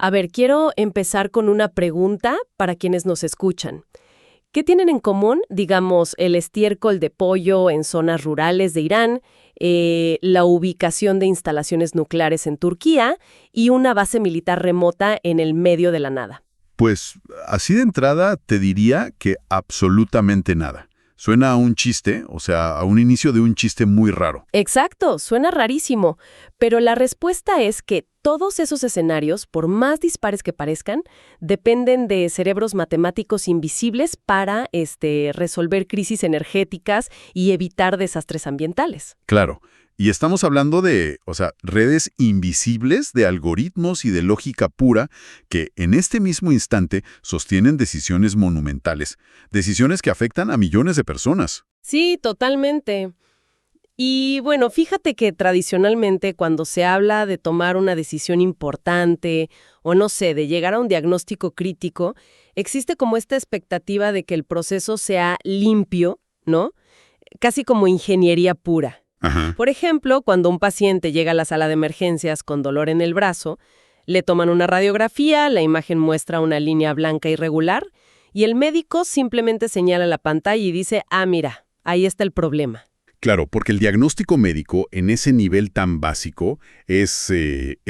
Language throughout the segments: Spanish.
A ver, quiero empezar con una pregunta para quienes nos escuchan. ¿Qué tienen en común, digamos, el estiércol de pollo en zonas rurales de Irán, la ubicación de instalaciones nucleares en Turquía y una base militar remota en el medio de la nada? Pues así de entrada te diría que absolutamente nada. Suena a un chiste, o sea, a un inicio de un chiste muy raro. Exacto, suena rarísimo, pero la respuesta es que todos esos escenarios, por más dispares que parezcan, dependen de cerebros matemáticos invisibles para resolver crisis energéticas y evitar desastres ambientales. Claro, y estamos hablando de, redes invisibles de algoritmos y de lógica pura que en este mismo instante sostienen decisiones monumentales, decisiones que afectan a millones de personas. Sí, totalmente. Y bueno, fíjate que tradicionalmente cuando se habla de tomar una decisión importante o no sé, de llegar a un diagnóstico crítico, existe como esta expectativa de que el proceso sea limpio, ¿no? Casi como ingeniería pura. Ajá. Por ejemplo, cuando un paciente llega a la sala de emergencias con dolor en el brazo, le toman una radiografía, la imagen muestra una línea blanca irregular y el médico simplemente señala la pantalla y dice, mira, ahí está el problema. Claro, porque el diagnóstico médico en ese nivel tan básico es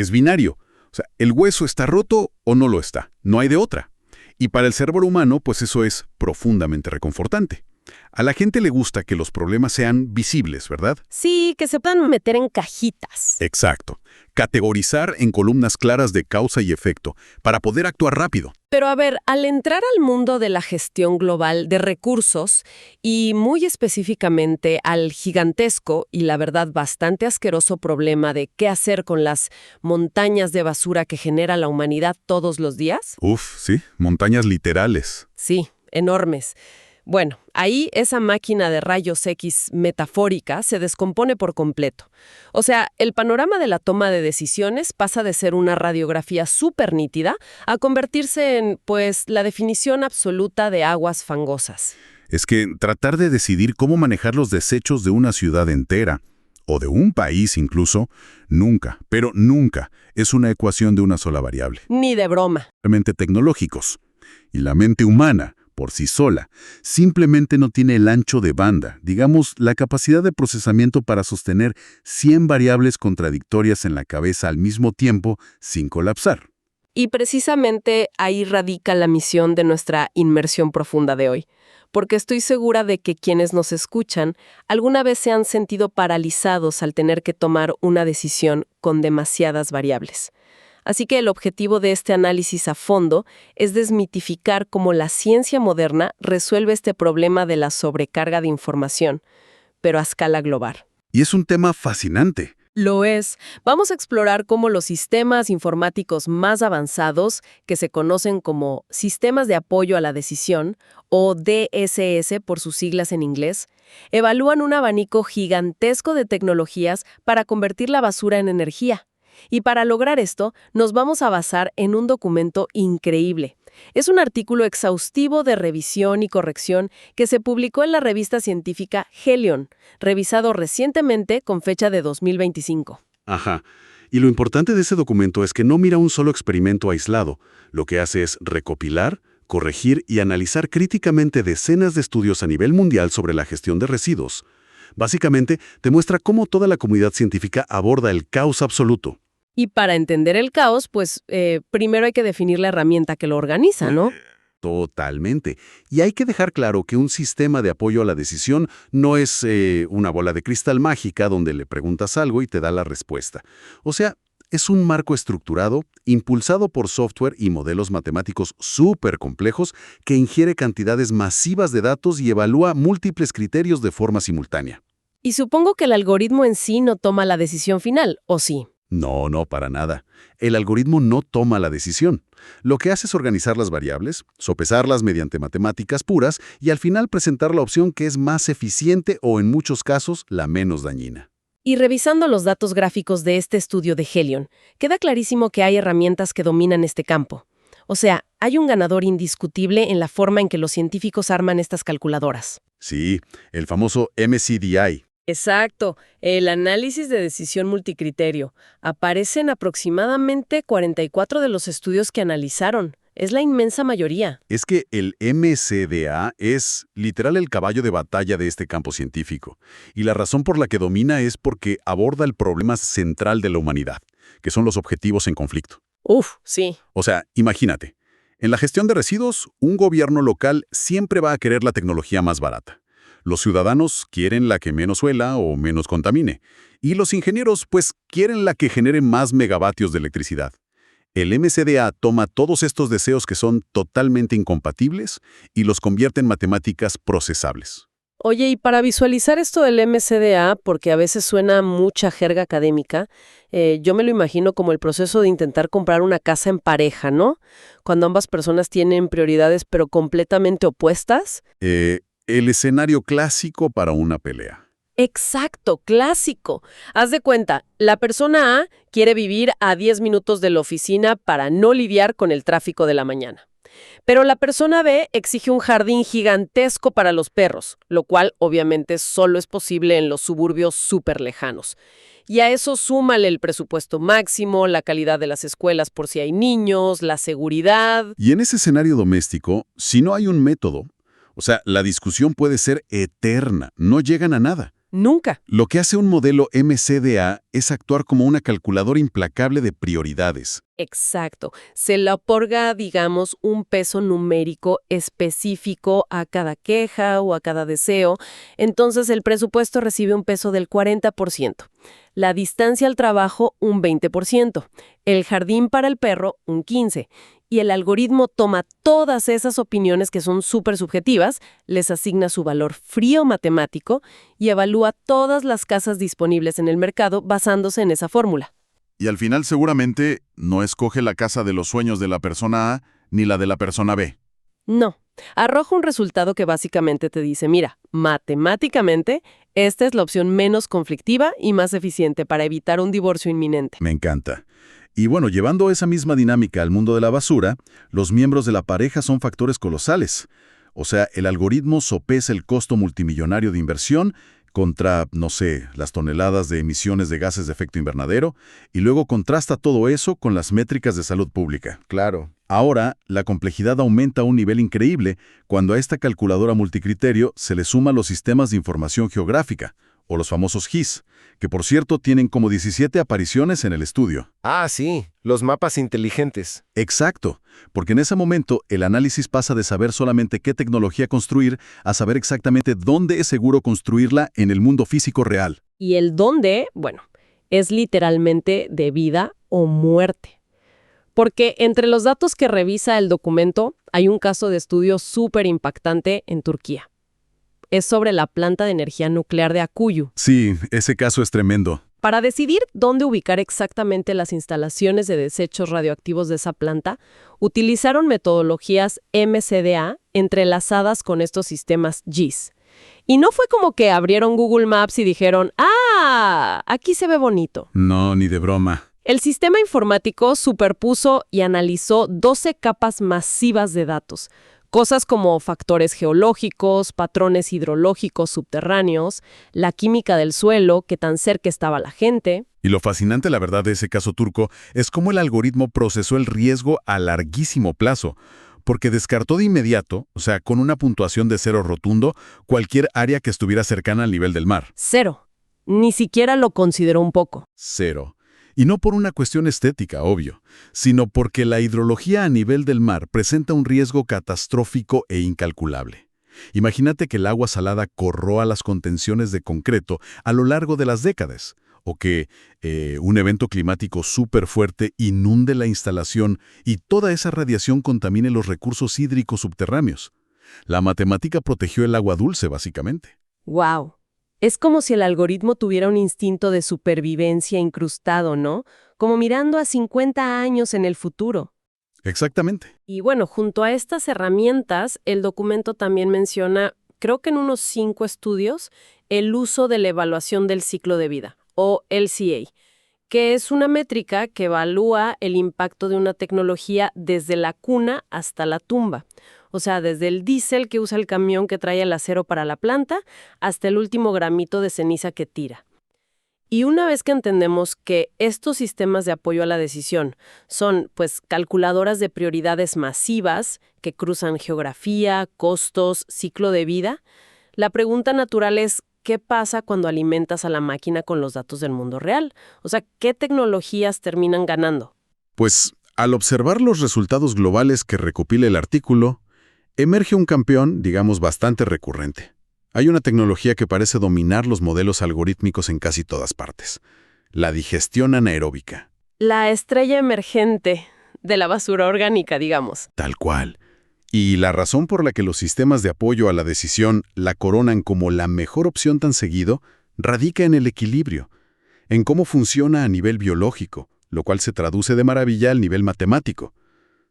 binario. O sea, el hueso está roto o no lo está. No hay de otra. Y para el cerebro humano, pues eso es profundamente reconfortante. A la gente le gusta que los problemas sean visibles, ¿verdad? Sí, que se puedan meter en cajitas. Exacto. Categorizar en columnas claras de causa y efecto para poder actuar rápido. Pero a ver, al entrar al mundo de la gestión global de recursos y muy específicamente al gigantesco y la verdad bastante asqueroso problema de qué hacer con las montañas de basura que genera la humanidad todos los días. Uf, sí, montañas literales. Sí, enormes. Bueno, ahí esa máquina de rayos X metafórica se descompone por completo. O sea, el panorama de la toma de decisiones pasa de ser una radiografía súper nítida a convertirse en, pues, la definición absoluta de aguas fangosas. Es que tratar de decidir cómo manejar los desechos de una ciudad entera, o de un país incluso, nunca, pero nunca, es una ecuación de una sola variable. Ni de broma. Realmente tecnológicos. Y la mente humana, por sí sola, simplemente no tiene el ancho de banda, digamos, la capacidad de procesamiento para sostener 100 variables contradictorias en la cabeza al mismo tiempo sin colapsar. Y precisamente ahí radica la misión de nuestra inmersión profunda de hoy, porque estoy segura de que quienes nos escuchan alguna vez se han sentido paralizados al tener que tomar una decisión con demasiadas variables. Así que el objetivo de este análisis a fondo es desmitificar cómo la ciencia moderna resuelve este problema de la sobrecarga de información, pero a escala global. Y es un tema fascinante. Lo es. Vamos a explorar cómo los sistemas informáticos más avanzados, que se conocen como sistemas de apoyo a la decisión, o DSS por sus siglas en inglés, evalúan un abanico gigantesco de tecnologías para convertir la basura en energía. Y para lograr esto, nos vamos a basar en un documento increíble. Es un artículo exhaustivo de revisión y corrección que se publicó en la revista científica Helion, revisado recientemente con fecha de 2025. Ajá. Y lo importante de ese documento es que no mira un solo experimento aislado. Lo que hace es recopilar, corregir y analizar críticamente decenas de estudios a nivel mundial sobre la gestión de residuos. Básicamente, te muestra cómo toda la comunidad científica aborda el caos absoluto. Y para entender el caos, pues primero hay que definir la herramienta que lo organiza, ¿no? Totalmente. Y hay que dejar claro que un sistema de apoyo a la decisión no es una bola de cristal mágica donde le preguntas algo y te da la respuesta. O sea, es un marco estructurado, impulsado por software y modelos matemáticos súper complejos que ingiere cantidades masivas de datos y evalúa múltiples criterios de forma simultánea. Y supongo que el algoritmo en sí no toma la decisión final, ¿o sí? No, para nada. El algoritmo no toma la decisión. Lo que hace es organizar las variables, sopesarlas mediante matemáticas puras y al final presentar la opción que es más eficiente o en muchos casos la menos dañina. Y revisando los datos gráficos de este estudio de Helion, queda clarísimo que hay herramientas que dominan este campo. O sea, hay un ganador indiscutible en la forma en que los científicos arman estas calculadoras. Sí, el famoso MCDI. Exacto, el análisis de decisión multicriterio. Aparece en aproximadamente 44 de los estudios que analizaron. Es la inmensa mayoría. Es que el MCDA es literal el caballo de batalla de este campo científico, y la razón por la que domina es porque aborda el problema central de la humanidad, que son los objetivos en conflicto. Uf, sí. O sea, imagínate, en la gestión de residuos, un gobierno local siempre va a querer la tecnología más barata. Los ciudadanos quieren la que menos huela o menos contamine, y los ingenieros, pues, quieren la que genere más megavatios de electricidad. El MCDA toma todos estos deseos que son totalmente incompatibles y los convierte en matemáticas procesables. Oye, y para visualizar esto del MCDA, porque a veces suena mucha jerga académica, yo me lo imagino como el proceso de intentar comprar una casa en pareja, ¿no? Cuando ambas personas tienen prioridades pero completamente opuestas. El escenario clásico para una pelea. Exacto, clásico. Haz de cuenta, la persona A quiere vivir a 10 minutos de la oficina para no lidiar con el tráfico de la mañana. Pero la persona B exige un jardín gigantesco para los perros, lo cual obviamente solo es posible en los suburbios súper lejanos. Y a eso súmale el presupuesto máximo, la calidad de las escuelas por si hay niños, la seguridad. Y en ese escenario doméstico, si no hay un método, o sea, la discusión puede ser eterna, no llegan a nada. Nunca. Lo que hace un modelo MCDA es actuar como una calculadora implacable de prioridades. Exacto. Se le otorga, digamos, un peso numérico específico a cada queja o a cada deseo. Entonces el presupuesto recibe un peso del 40%. La distancia al trabajo, un 20%. El jardín para el perro, un 15%. Y el algoritmo toma todas esas opiniones que son súper subjetivas, les asigna su valor frío matemático y evalúa todas las casas disponibles en el mercado basándose en esa fórmula. Y al final seguramente no escoge la casa de los sueños de la persona A ni la de la persona B. No, arroja un resultado que básicamente te dice, mira, matemáticamente, esta es la opción menos conflictiva y más eficiente para evitar un divorcio inminente. Me encanta. Y bueno, llevando esa misma dinámica al mundo de la basura, los miembros de la pareja son factores colosales. O sea, el algoritmo sopesa el costo multimillonario de inversión contra, no sé, las toneladas de emisiones de gases de efecto invernadero, y luego contrasta todo eso con las métricas de salud pública. Claro. Ahora, la complejidad aumenta a un nivel increíble cuando a esta calculadora multicriterio se le suman los sistemas de información geográfica, o los famosos GIS, que por cierto tienen como 17 apariciones en el estudio. Ah, sí, los mapas inteligentes. Exacto, porque en ese momento el análisis pasa de saber solamente qué tecnología construir a saber exactamente dónde es seguro construirla en el mundo físico real. Y el dónde, bueno, es literalmente de vida o muerte. Porque entre los datos que revisa el documento hay un caso de estudio súper impactante en Turquía. Es sobre la planta de energía nuclear de Akuyu. Sí, ese caso es tremendo. Para decidir dónde ubicar exactamente las instalaciones de desechos radioactivos de esa planta, utilizaron metodologías MCDA entrelazadas con estos sistemas GIS. Y no fue como que abrieron Google Maps y dijeron, ¡ah! Aquí se ve bonito. No, ni de broma. El sistema informático superpuso y analizó 12 capas masivas de datos. Cosas como factores geológicos, patrones hidrológicos subterráneos, la química del suelo, qué tan cerca estaba la gente. Y lo fascinante, la verdad, de ese caso turco es cómo el algoritmo procesó el riesgo a larguísimo plazo, porque descartó de inmediato, o sea, con una puntuación de 0 rotundo, cualquier área que estuviera cercana al nivel del mar. 0. Ni siquiera lo consideró un poco. 0. Y no por una cuestión estética, obvio, sino porque la hidrología a nivel del mar presenta un riesgo catastrófico e incalculable. Imagínate que el agua salada corroa las contenciones de concreto a lo largo de las décadas, o que un evento climático súper fuerte inunde la instalación y toda esa radiación contamine los recursos hídricos subterráneos. La matemática protegió el agua dulce, básicamente. ¡Wow! Es como si el algoritmo tuviera un instinto de supervivencia incrustado, ¿no? Como mirando a 50 años en el futuro. Exactamente. Y bueno, junto a estas herramientas, el documento también menciona, creo que en unos 5 estudios, el uso de la evaluación del ciclo de vida, o LCA, que es una métrica que evalúa el impacto de una tecnología desde la cuna hasta la tumba. O sea, desde el diésel que usa el camión que trae el acero para la planta hasta el último gramito de ceniza que tira. Y una vez que entendemos que estos sistemas de apoyo a la decisión son, pues, calculadoras de prioridades masivas que cruzan geografía, costos, ciclo de vida, la pregunta natural es, ¿qué pasa cuando alimentas a la máquina con los datos del mundo real? O sea, ¿qué tecnologías terminan ganando? Pues, al observar los resultados globales que recopila el artículo, emerge un campeón, digamos, bastante recurrente. Hay una tecnología que parece dominar los modelos algorítmicos en casi todas partes: la digestión anaeróbica. La estrella emergente de la basura orgánica, digamos. Tal cual. Y la razón por la que los sistemas de apoyo a la decisión la coronan como la mejor opción tan seguido radica en el equilibrio, en cómo funciona a nivel biológico, lo cual se traduce de maravilla al nivel matemático.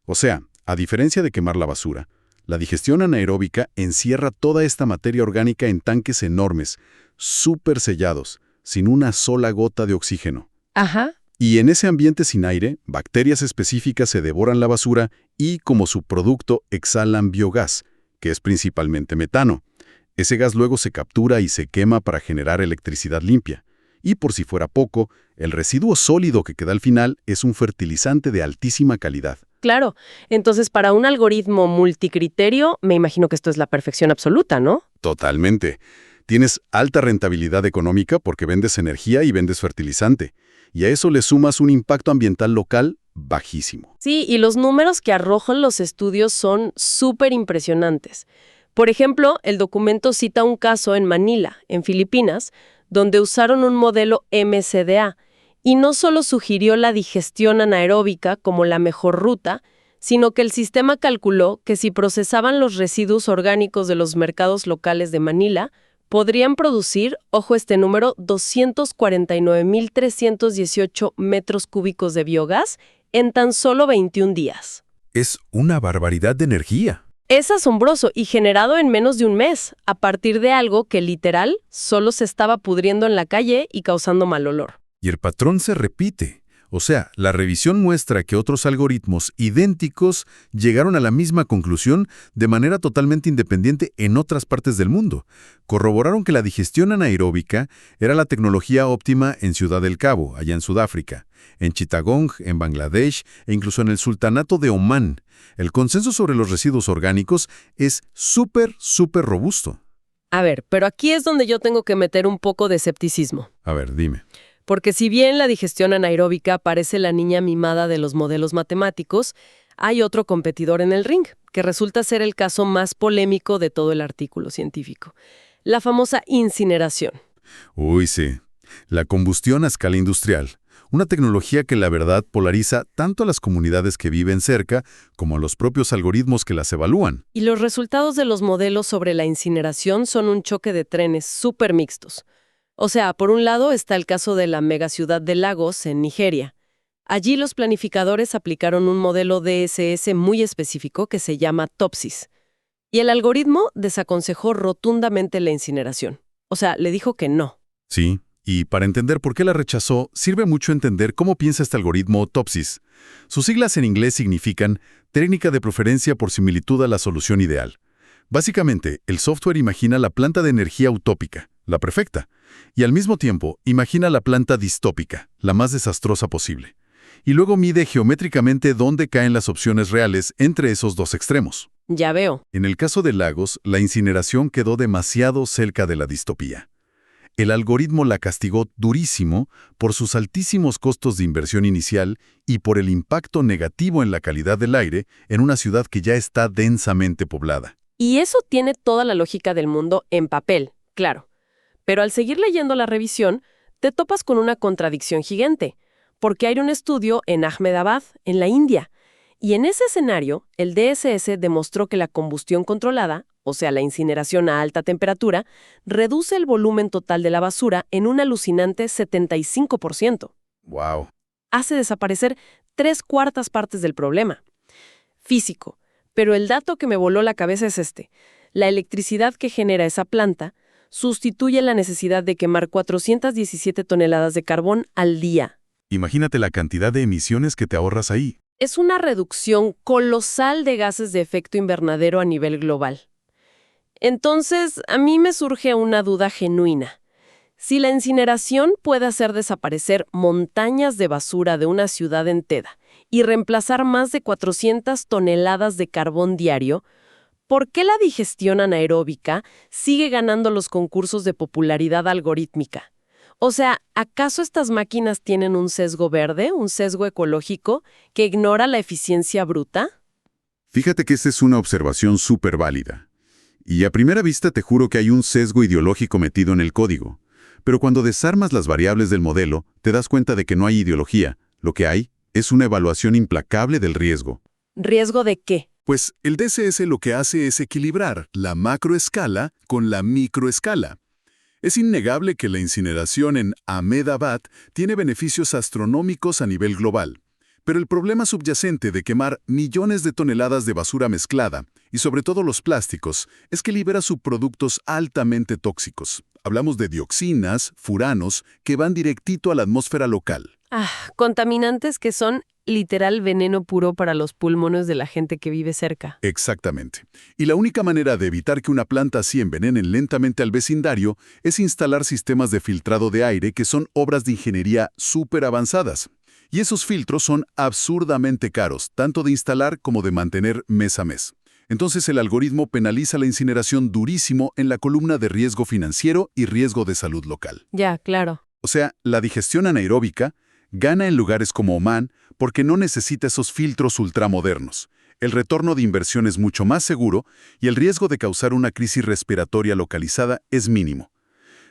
O sea, a diferencia de quemar la basura, la digestión anaeróbica encierra toda esta materia orgánica en tanques enormes, súper sellados, sin una sola gota de oxígeno. Ajá. Y en ese ambiente sin aire, bacterias específicas se devoran la basura y, como subproducto, exhalan biogás, que es principalmente metano. Ese gas luego se captura y se quema para generar electricidad limpia. Y por si fuera poco, el residuo sólido que queda al final es un fertilizante de altísima calidad. Claro. Entonces, para un algoritmo multicriterio, me imagino que esto es la perfección absoluta, ¿no? Totalmente. Tienes alta rentabilidad económica porque vendes energía y vendes fertilizante. Y a eso le sumas un impacto ambiental local bajísimo. Sí, y los números que arrojan los estudios son súper impresionantes. Por ejemplo, el documento cita un caso en Manila, en Filipinas, donde usaron un modelo MCDA, y no solo sugirió la digestión anaeróbica como la mejor ruta, sino que el sistema calculó que si procesaban los residuos orgánicos de los mercados locales de Manila, podrían producir, ojo este número, 249.318 metros cúbicos de biogás en tan solo 21 días. Es una barbaridad de energía. Es asombroso y generado en menos de un mes, a partir de algo que literal solo se estaba pudriendo en la calle y causando mal olor. Y el patrón se repite. O sea, la revisión muestra que otros algoritmos idénticos llegaron a la misma conclusión de manera totalmente independiente en otras partes del mundo. Corroboraron que la digestión anaeróbica era la tecnología óptima en Ciudad del Cabo, allá en Sudáfrica, en Chittagong, en Bangladesh e incluso en el Sultanato de Omán. El consenso sobre los residuos orgánicos es súper robusto. A ver, pero aquí es donde yo tengo que meter un poco de escepticismo. A ver, dime. Porque si bien la digestión anaeróbica parece la niña mimada de los modelos matemáticos, hay otro competidor en el ring, que resulta ser el caso más polémico de todo el artículo científico: la famosa incineración. Uy, sí. La combustión a escala industrial. Una tecnología que la verdad polariza tanto a las comunidades que viven cerca como a los propios algoritmos que las evalúan. Y los resultados de los modelos sobre la incineración son un choque de trenes súper mixtos. O sea, por un lado está el caso de la megaciudad de Lagos, en Nigeria. Allí los planificadores aplicaron un modelo DSS muy específico que se llama TOPSIS. Y el algoritmo desaconsejó rotundamente la incineración. O sea, le dijo que no. Sí, y para entender por qué la rechazó, sirve mucho entender cómo piensa este algoritmo TOPSIS. Sus siglas en inglés significan Técnica de Preferencia por Similitud a la Solución Ideal. Básicamente, el software imagina la planta de energía utópica, la perfecta, y al mismo tiempo imagina la planta distópica, la más desastrosa posible. Y luego mide geométricamente dónde caen las opciones reales entre esos dos extremos. Ya veo. En el caso de Lagos, la incineración quedó demasiado cerca de la distopía. El algoritmo la castigó durísimo por sus altísimos costos de inversión inicial y por el impacto negativo en la calidad del aire en una ciudad que ya está densamente poblada. Y eso tiene toda la lógica del mundo en papel, claro. Pero al seguir leyendo la revisión, te topas con una contradicción gigante, porque hay un estudio en Ahmedabad, en la India, y en ese escenario, el DSS demostró que la combustión controlada, o sea, la incineración a alta temperatura, reduce el volumen total de la basura en un alucinante 75%. ¡Wow! Hace desaparecer 3/4 partes del problema. Físico. Pero el dato que me voló la cabeza es este: la electricidad que genera esa planta sustituye la necesidad de quemar 417 toneladas de carbón al día. Imagínate la cantidad de emisiones que te ahorras ahí. Es una reducción colosal de gases de efecto invernadero a nivel global. Entonces, a mí me surge una duda genuina. Si la incineración puede hacer desaparecer montañas de basura de una ciudad entera y reemplazar más de 400 toneladas de carbón diario, ¿por qué la digestión anaeróbica sigue ganando los concursos de popularidad algorítmica? O sea, ¿acaso estas máquinas tienen un sesgo verde, un sesgo ecológico, que ignora la eficiencia bruta? Fíjate que esta es una observación súper válida. Y a primera vista te juro que hay un sesgo ideológico metido en el código. Pero cuando desarmas las variables del modelo, te das cuenta de que no hay ideología. Lo que hay es una evaluación implacable del riesgo. ¿Riesgo de qué? Pues el DCS lo que hace es equilibrar la macroescala con la microescala. Es innegable que la incineración en Ahmedabad tiene beneficios astronómicos a nivel global. Pero el problema subyacente de quemar millones de toneladas de basura mezclada, y sobre todo los plásticos, es que libera subproductos altamente tóxicos. Hablamos de dioxinas, furanos, que van directito a la atmósfera local. Contaminantes que son literal veneno puro para los pulmones de la gente que vive cerca. Exactamente. Y la única manera de evitar que una planta así envenene lentamente al vecindario es instalar sistemas de filtrado de aire que son obras de ingeniería súper avanzadas. Y esos filtros son absurdamente caros, tanto de instalar como de mantener mes a mes. Entonces el algoritmo penaliza la incineración durísimo en la columna de riesgo financiero y riesgo de salud local. Ya, claro. O sea, la digestión anaeróbica gana en lugares como Omán porque no necesita esos filtros ultramodernos. El retorno de inversión es mucho más seguro y el riesgo de causar una crisis respiratoria localizada es mínimo.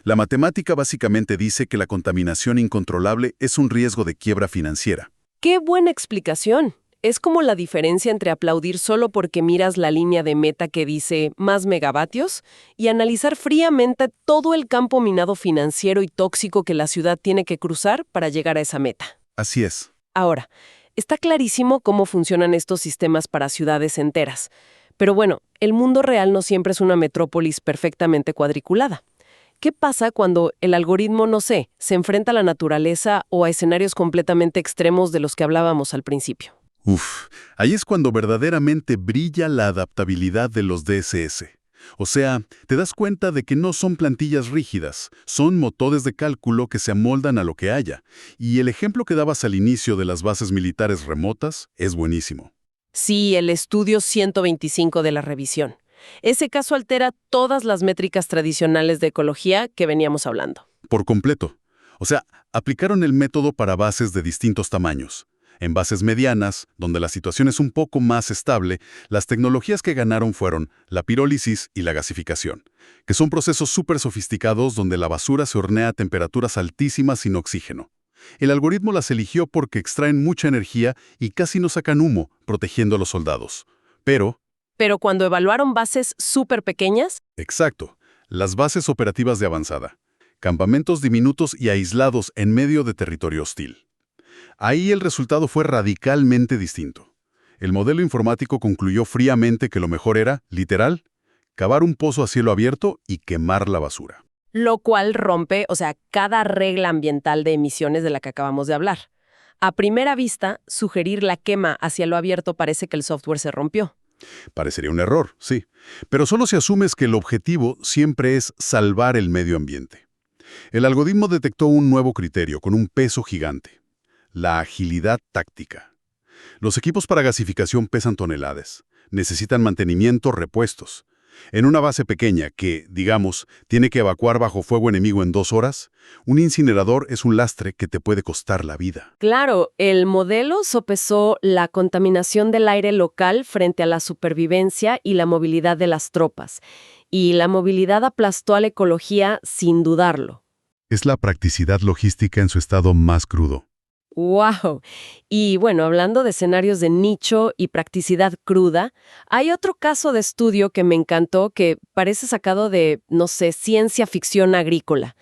La matemática básicamente dice que la contaminación incontrolable es un riesgo de quiebra financiera. ¡Qué buena explicación! Es como la diferencia entre aplaudir solo porque miras la línea de meta que dice más megavatios y analizar fríamente todo el campo minado financiero y tóxico que la ciudad tiene que cruzar para llegar a esa meta. Así es. Ahora, está clarísimo cómo funcionan estos sistemas para ciudades enteras. Pero bueno, el mundo real no siempre es una metrópolis perfectamente cuadriculada. ¿Qué pasa cuando el algoritmo, no sé, se enfrenta a la naturaleza o a escenarios completamente extremos de los que hablábamos al principio? Ahí es cuando verdaderamente brilla la adaptabilidad de los DSS. O sea, te das cuenta de que no son plantillas rígidas, son motores de cálculo que se amoldan a lo que haya. Y el ejemplo que dabas al inicio de las bases militares remotas es buenísimo. Sí, el estudio 125 de la revisión. Ese caso altera todas las métricas tradicionales de ecología que veníamos hablando. Por completo. O sea, aplicaron el método para bases de distintos tamaños. En bases medianas, donde la situación es un poco más estable, las tecnologías que ganaron fueron la pirólisis y la gasificación, que son procesos súper sofisticados donde la basura se hornea a temperaturas altísimas sin oxígeno. El algoritmo las eligió porque extraen mucha energía y casi no sacan humo, protegiendo a los soldados. Pero cuando evaluaron bases súper pequeñas, exacto, las bases operativas de avanzada, campamentos diminutos y aislados en medio de territorio hostil. Ahí el resultado fue radicalmente distinto. El modelo informático concluyó fríamente que lo mejor era, literal, cavar un pozo a cielo abierto y quemar la basura. lo cual rompe, cada regla ambiental de emisiones de la que acabamos de hablar. A primera vista, sugerir la quema hacia lo abierto parece que el software se rompió. Parecería un error, sí, pero solo si asumes que el objetivo siempre es salvar el medio ambiente. El algoritmo detectó un nuevo criterio con un peso gigante: la agilidad táctica. Los equipos para gasificación pesan toneladas, necesitan mantenimiento, repuestos. En una base pequeña que, digamos, tiene que evacuar bajo fuego enemigo en 2 horas, un incinerador es un lastre que te puede costar la vida. Claro, el modelo sopesó la contaminación del aire local frente a la supervivencia y la movilidad de las tropas. Y la movilidad aplastó a la ecología sin dudarlo. Es la practicidad logística en su estado más crudo. ¡Wow! Y bueno, hablando de escenarios de nicho y practicidad cruda, hay otro caso de estudio que me encantó que parece sacado de, ciencia ficción agrícola.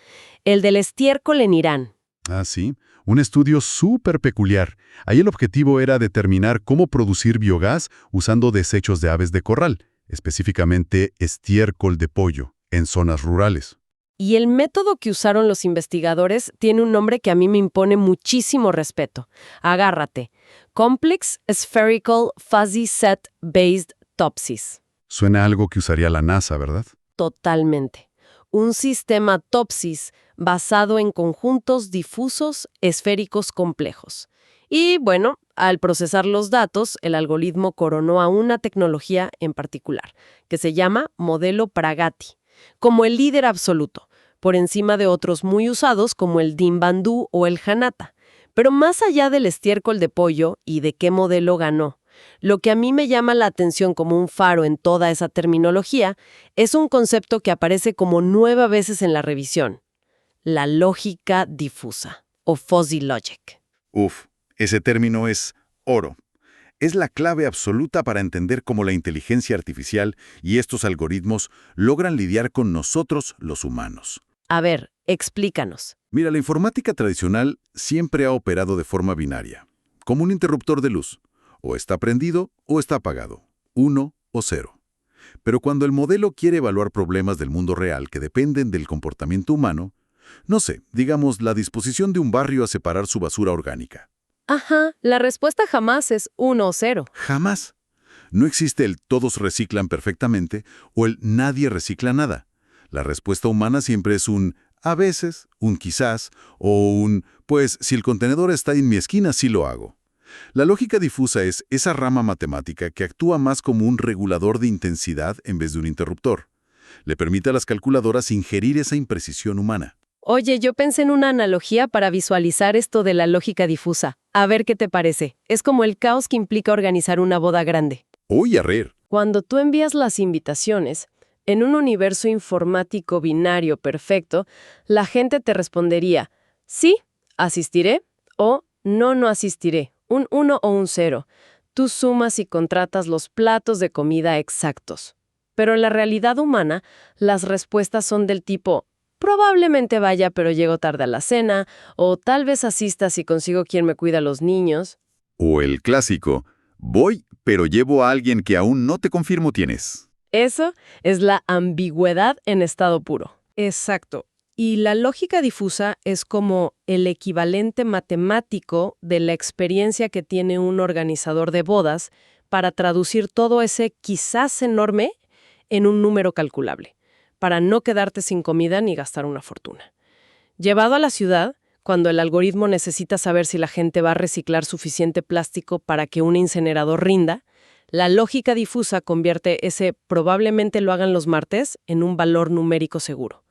El del estiércol en Irán. Ah, sí. Un estudio súper peculiar. Ahí el objetivo era determinar cómo producir biogás usando desechos de aves de corral, específicamente estiércol de pollo, en zonas rurales. Y el método que usaron los investigadores tiene un nombre que a mí me impone muchísimo respeto. Agárrate. Complex Spherical Fuzzy Set Based Topsis. Suena a algo que usaría la NASA, ¿verdad? Totalmente. Un sistema Topsis basado en conjuntos difusos esféricos complejos. Y bueno, al procesar los datos, el algoritmo coronó a una tecnología en particular, que se llama modelo Pragati, como el líder absoluto, por encima de otros muy usados como el Dinbandhu o el Hanata. Pero más allá del estiércol de pollo y de qué modelo ganó, lo que a mí me llama la atención como un faro en toda esa terminología es un concepto que aparece como 9 veces en la revisión: la lógica difusa, o fuzzy logic. Uf, ese término es oro. Es la clave absoluta para entender cómo la inteligencia artificial y estos algoritmos logran lidiar con nosotros, los humanos. A ver, explícanos. Mira, la informática tradicional siempre ha operado de forma binaria, como un interruptor de luz. O está prendido o está apagado, 1 o 0. Pero cuando el modelo quiere evaluar problemas del mundo real que dependen del comportamiento humano, no sé, digamos la disposición de un barrio a separar su basura orgánica. Ajá, la respuesta jamás es 1 o 0. Jamás. No existe el todos reciclan perfectamente o el nadie recicla nada. La respuesta humana siempre es un a veces, un quizás o un pues si el contenedor está en mi esquina sí lo hago. La lógica difusa es esa rama matemática que actúa más como un regulador de intensidad en vez de un interruptor. Le permite a las calculadoras ingerir esa imprecisión humana. Oye, yo pensé en una analogía para visualizar esto de la lógica difusa. A ver qué te parece. Es como el caos que implica organizar una boda grande. ¡Uy, a reír! Cuando tú envías las invitaciones, en un universo informático binario perfecto, la gente te respondería: sí, asistiré, o no, no asistiré, un 1 o un 0. Tú sumas y contratas los platos de comida exactos. Pero en la realidad humana, las respuestas son del tipo: probablemente vaya, pero llego tarde a la cena, o tal vez asista si consigo quien me cuida a los niños. O el clásico, voy, pero llevo a alguien que aún no te confirmo tienes. Eso es la ambigüedad en estado puro. Exacto. Y la lógica difusa es como el equivalente matemático de la experiencia que tiene un organizador de bodas para traducir todo ese quizás enorme en un número calculable, para no quedarte sin comida ni gastar una fortuna. Llevado a la ciudad, cuando el algoritmo necesita saber si la gente va a reciclar suficiente plástico para que un incinerador rinda, la lógica difusa convierte ese probablemente lo hagan los martes en un valor numérico seguro.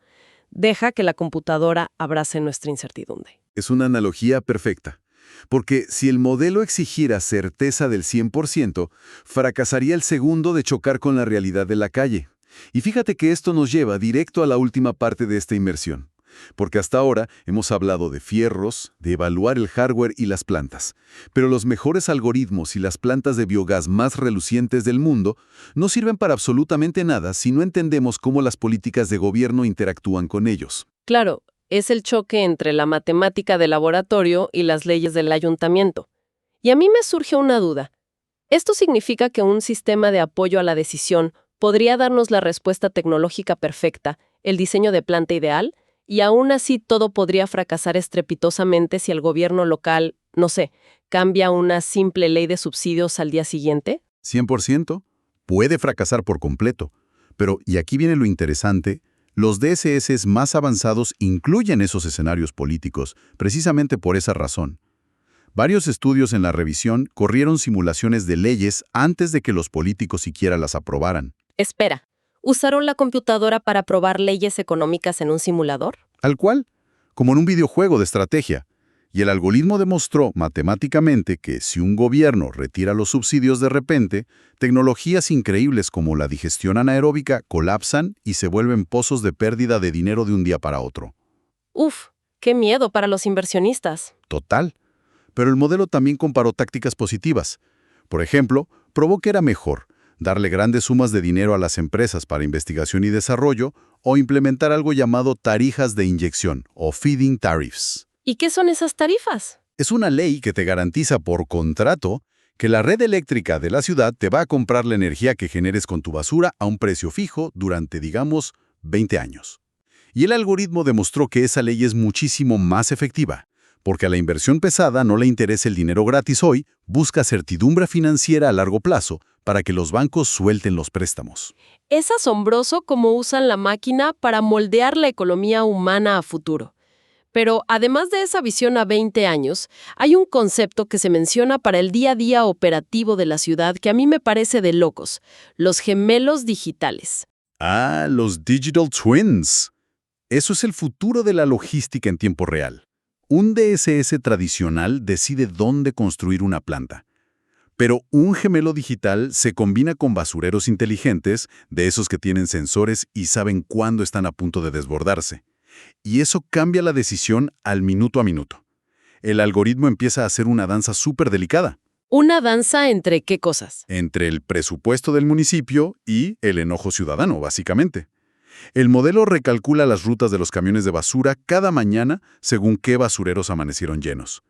Deja que la computadora abrace nuestra incertidumbre. Es una analogía perfecta, porque si el modelo exigiera certeza del 100%, fracasaría el segundo de chocar con la realidad de la calle. Y fíjate que esto nos lleva directo a la última parte de esta inmersión. Porque hasta ahora hemos hablado de fierros, de evaluar el hardware y las plantas. Pero los mejores algoritmos y las plantas de biogás más relucientes del mundo no sirven para absolutamente nada si no entendemos cómo las políticas de gobierno interactúan con ellos. Claro, es el choque entre la matemática de laboratorio y las leyes del ayuntamiento. Y a mí me surge una duda. ¿Esto significa que un sistema de apoyo a la decisión podría darnos la respuesta tecnológica perfecta, el diseño de planta ideal? Y aún así todo podría fracasar estrepitosamente si el gobierno local, no sé, cambia una simple ley de subsidios al día siguiente. 100%. Puede fracasar por completo. Pero, y aquí viene lo interesante, los DSS más avanzados incluyen esos escenarios políticos, precisamente por esa razón. Varios estudios en la revisión corrieron simulaciones de leyes antes de que los políticos siquiera las aprobaran. Espera, ¿usaron la computadora para probar leyes económicas en un simulador? Al cual, como en un videojuego de estrategia. Y el algoritmo demostró matemáticamente que si un gobierno retira los subsidios de repente, tecnologías increíbles como la digestión anaeróbica colapsan y se vuelven pozos de pérdida de dinero de un día para otro. Uf, qué miedo para los inversionistas. Total. Pero el modelo también comparó tácticas positivas. Por ejemplo, probó que era mejor darle grandes sumas de dinero a las empresas para investigación y desarrollo o implementar algo llamado tarifas de inyección o feeding tariffs. ¿Y qué son esas tarifas? Es una ley que te garantiza por contrato que la red eléctrica de la ciudad te va a comprar la energía que generes con tu basura a un precio fijo durante, digamos, 20 años. Y el algoritmo demostró que esa ley es muchísimo más efectiva, porque a la inversión pesada no le interesa el dinero gratis hoy, busca certidumbre financiera a largo plazo para que los bancos suelten los préstamos. Es asombroso cómo usan la máquina para moldear la economía humana a futuro. Pero además de esa visión a 20 años, hay un concepto que se menciona para el día a día operativo de la ciudad que a mí me parece de locos: los gemelos digitales. Ah, los Digital Twins. Eso es el futuro de la logística en tiempo real. Un DSS tradicional decide dónde construir una planta. Pero un gemelo digital se combina con basureros inteligentes, de esos que tienen sensores y saben cuándo están a punto de desbordarse. Y eso cambia la decisión al minuto a minuto. El algoritmo empieza a hacer una danza súper delicada. ¿Una danza entre qué cosas? Entre el presupuesto del municipio y el enojo ciudadano, básicamente. El modelo recalcula las rutas de los camiones de basura cada mañana según qué basureros amanecieron llenos.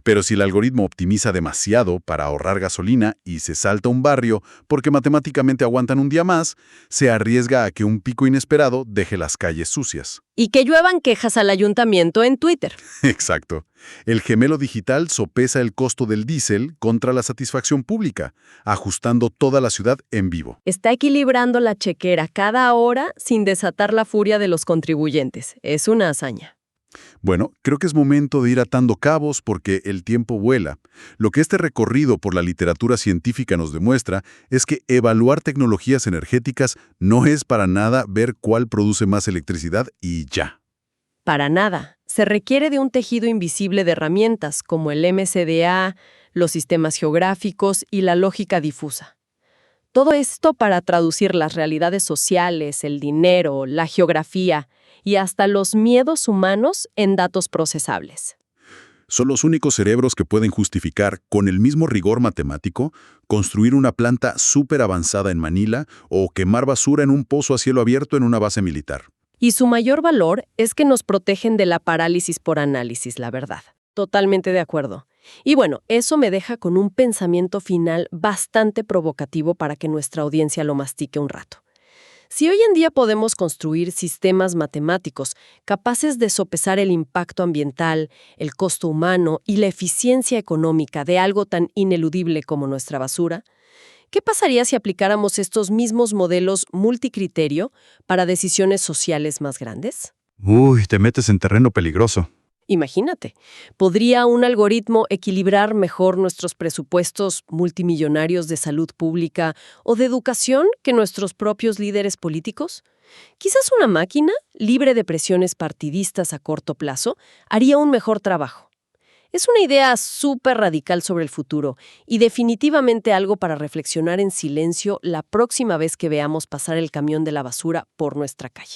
Pero si el algoritmo optimiza demasiado para ahorrar gasolina y se salta un barrio porque matemáticamente aguantan un día más, se arriesga a que un pico inesperado deje las calles sucias. Y que lluevan quejas al ayuntamiento en Twitter. Exacto. El gemelo digital sopesa el costo del diésel contra la satisfacción pública, ajustando toda la ciudad en vivo. Está equilibrando la chequera cada hora sin desatar la furia de los contribuyentes. Es una hazaña. Bueno, creo que es momento de ir atando cabos porque el tiempo vuela. Lo que este recorrido por la literatura científica nos demuestra es que evaluar tecnologías energéticas no es para nada ver cuál produce más electricidad y ya. Para nada. Se requiere de un tejido invisible de herramientas como el MCDA, los sistemas geográficos y la lógica difusa. Todo esto para traducir las realidades sociales, el dinero, la geografía y hasta los miedos humanos en datos procesables. Son los únicos cerebros que pueden justificar, con el mismo rigor matemático, construir una planta súper avanzada en Manila o quemar basura en un pozo a cielo abierto en una base militar. Y su mayor valor es que nos protegen de la parálisis por análisis, la verdad. Totalmente de acuerdo. Y bueno, eso me deja con un pensamiento final bastante provocativo para que nuestra audiencia lo mastique un rato. Si hoy en día podemos construir sistemas matemáticos capaces de sopesar el impacto ambiental, el costo humano y la eficiencia económica de algo tan ineludible como nuestra basura, ¿qué pasaría si aplicáramos estos mismos modelos multicriterio para decisiones sociales más grandes? Uy, te metes en terreno peligroso. Imagínate, ¿podría un algoritmo equilibrar mejor nuestros presupuestos multimillonarios de salud pública o de educación que nuestros propios líderes políticos? Quizás una máquina, libre de presiones partidistas a corto plazo, haría un mejor trabajo. Es una idea súper radical sobre el futuro y definitivamente algo para reflexionar en silencio la próxima vez que veamos pasar el camión de la basura por nuestra calle.